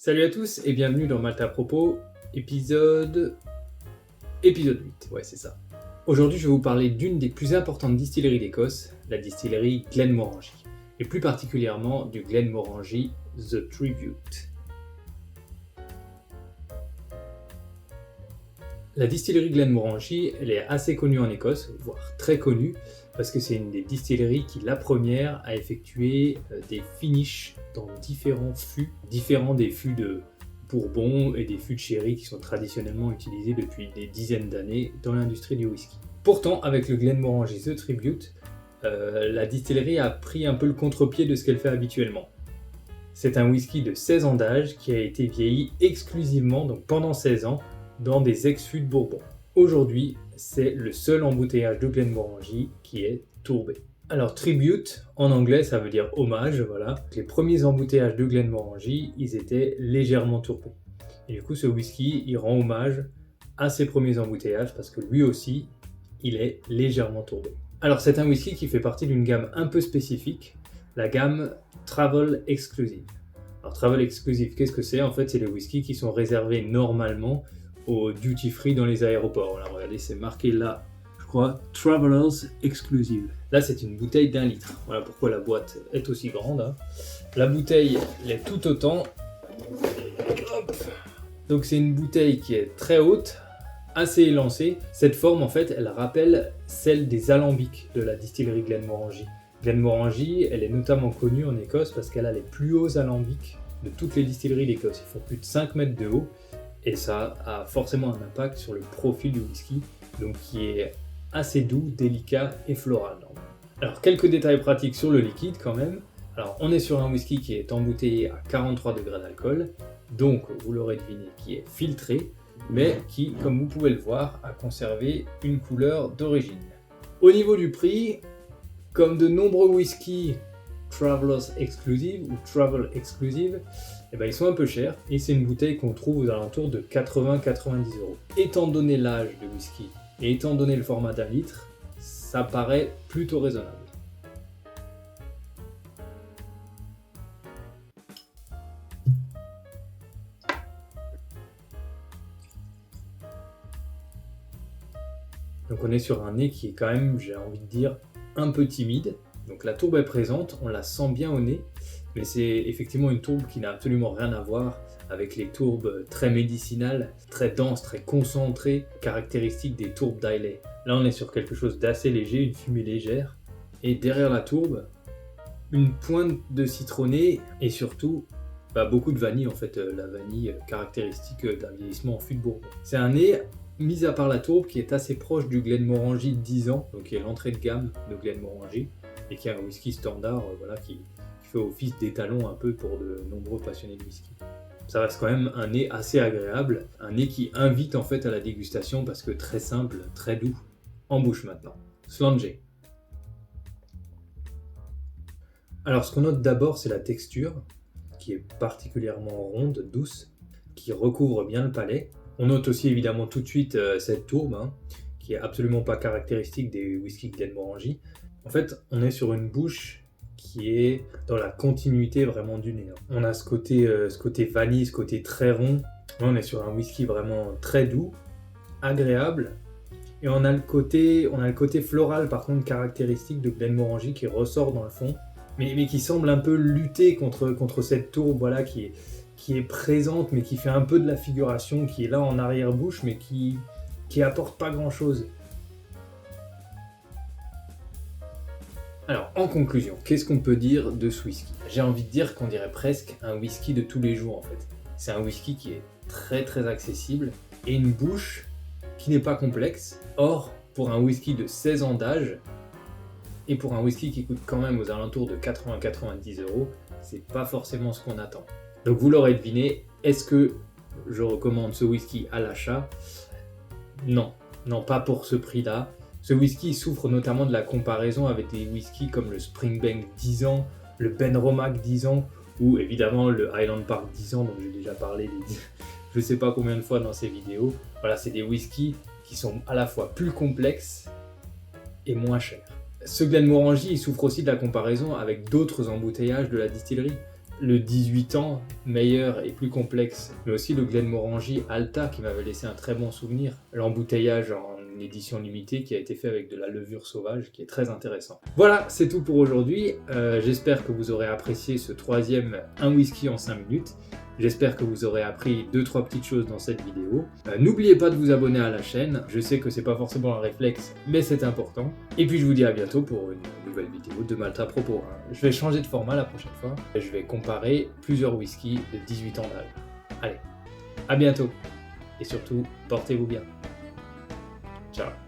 Salut à tous et bienvenue dans Malte à propos, épisode 8, ouais c'est ça. Aujourd'hui je vais vous parler d'une des plus importantes distilleries d'Écosse, la distillerie Glenmorangie, et plus particulièrement du Glenmorangie The Tribute. La distillerie Glenmorangie, elle est assez connue en Écosse, voire très connue, parce que c'est une des distilleries qui, la première, a effectué des finishes dans différents fûts, différents des fûts de Bourbon et des fûts de sherry qui sont traditionnellement utilisés depuis des dizaines d'années dans l'industrie du whisky. Pourtant, avec le Glenmorangie The Tribute, la distillerie a pris un peu le contre-pied de ce qu'elle fait habituellement. C'est un whisky de 16 ans d'âge qui a été vieilli exclusivement, donc pendant 16 ans, dans des ex-fûts de Bourbon. Aujourd'hui, c'est le seul embouteillage de Glenmorangie qui est tourbé. Alors Tribute, en anglais, ça veut dire hommage, voilà. Les premiers embouteillages de Glenmorangie, ils étaient légèrement tourbés. Et du coup, ce whisky, il rend hommage à ses premiers embouteillages parce que lui aussi, il est légèrement tourbé. Alors c'est un whisky qui fait partie d'une gamme un peu spécifique, la gamme Travel Exclusive. Alors Travel Exclusive, qu'est-ce que c'est? En fait, c'est les whiskies qui sont réservés normalement au duty free dans les aéroports. Là, regardez, c'est marqué là, je crois, Travelers Exclusive. Là, c'est une bouteille d'1 litre. Voilà pourquoi la boîte est aussi grande. Hein. La bouteille, elle est tout autant. Hop. Donc, c'est une bouteille qui est très haute, assez élancée. Cette forme, en fait, elle rappelle celle des alambics de la distillerie Glenmorangie. Glenmorangie, elle est notamment connue en Écosse parce qu'elle a les plus hauts alambics de toutes les distilleries d'Écosse. Ils font plus de 5 mètres de haut. Et ça a forcément un impact sur le profil du whisky, donc qui est assez doux, délicat et floral. Alors quelques détails pratiques sur le liquide quand même. Alors on est sur un whisky qui est embouteillé à 43 degrés d'alcool, donc vous l'aurez deviné, qui est filtré, mais qui, comme vous pouvez le voir, a conservé une couleur d'origine. Au niveau du prix, comme de nombreux whiskies Travelers Exclusive ou Travel Exclusive, eh ben, ils sont un peu chers et c'est une bouteille qu'on trouve aux alentours de 80-90€. Étant donné l'âge de whisky et étant donné le format d'1 litre, ça paraît plutôt raisonnable. Donc on est sur un nez qui est quand même, j'ai envie de dire, un peu timide. Donc la tourbe est présente, on la sent bien au nez, mais c'est effectivement une tourbe qui n'a absolument rien à voir avec les tourbes très médicinales, très denses, très concentrées, caractéristiques des tourbes d'Islay. Là on est sur quelque chose d'assez léger, une fumée légère, et derrière la tourbe, une pointe de citronné et surtout beaucoup de vanille en fait, la vanille caractéristique d'un vieillissement en fût de Bourbon. C'est un nez, mis à part la tourbe, qui est assez proche du Glenmorangie 10 ans, donc qui est l'entrée de gamme de Glenmorangie, et qui est un whisky standard qui fait office d'étalon un peu pour de nombreux passionnés de whisky. Ça reste quand même un nez assez agréable, un nez qui invite en fait à la dégustation parce que très simple, très doux. En bouche maintenant. Slanger. Alors ce qu'on note d'abord, c'est la texture, qui est particulièrement ronde, douce, qui recouvre bien le palais. On note aussi évidemment tout de suite cette tourbe, qui est absolument pas caractéristique des whisky Glenmorangie. En fait, on est sur une bouche qui est dans la continuité vraiment du nez. On a ce côté vanille, ce côté très rond. Là, on est sur un whisky vraiment très doux, agréable. Et on a le côté floral par contre caractéristique de Glenmorangie qui ressort dans le fond, mais qui semble un peu lutter contre cette tourbe qui est présente, mais qui fait un peu de la figuration, qui est là en arrière-bouche, mais qui apporte pas grand-chose. Alors, en conclusion, qu'est-ce qu'on peut dire de ce whisky? J'ai envie de dire qu'on dirait presque un whisky de tous les jours en fait. C'est un whisky qui est très très accessible et une bouche qui n'est pas complexe. Or, pour un whisky de 16 ans d'âge et pour un whisky qui coûte quand même aux alentours de 80-90€, c'est pas forcément ce qu'on attend. Donc vous l'aurez deviné, est-ce que je recommande ce whisky à l'achat? Non, pas pour ce prix-là. Ce whisky souffre notamment de la comparaison avec des whiskies comme le Springbank 10 ans, le Benromach 10 ans, ou évidemment le Highland Park 10 ans, dont j'ai déjà parlé je ne sais pas combien de fois dans ces vidéos. Voilà, c'est des whiskies qui sont à la fois plus complexes et moins chers. Ce Glenmorangie, il souffre aussi de la comparaison avec d'autres embouteillages de la distillerie, le 18 ans meilleur et plus complexe, mais aussi le Glenmorangie Alta qui m'avait laissé un très bon souvenir. L'embouteillage en édition limitée qui a été fait avec de la levure sauvage qui est très intéressant. Voilà, c'est tout pour aujourd'hui. J'espère que vous aurez apprécié ce troisième Un whisky en 5 minutes. J'espère que vous aurez appris 2-3 petites choses dans cette vidéo. N'oubliez pas de vous abonner à la chaîne. Je sais que c'est pas forcément un réflexe, mais c'est important. Et puis je vous dis à bientôt pour une nouvelle vidéo de Malte à propos. Je vais changer de format la prochaine fois. Je vais comparer plusieurs whiskies de 18 ans d'âge. Allez, à bientôt. Et surtout, portez-vous bien. Ciao.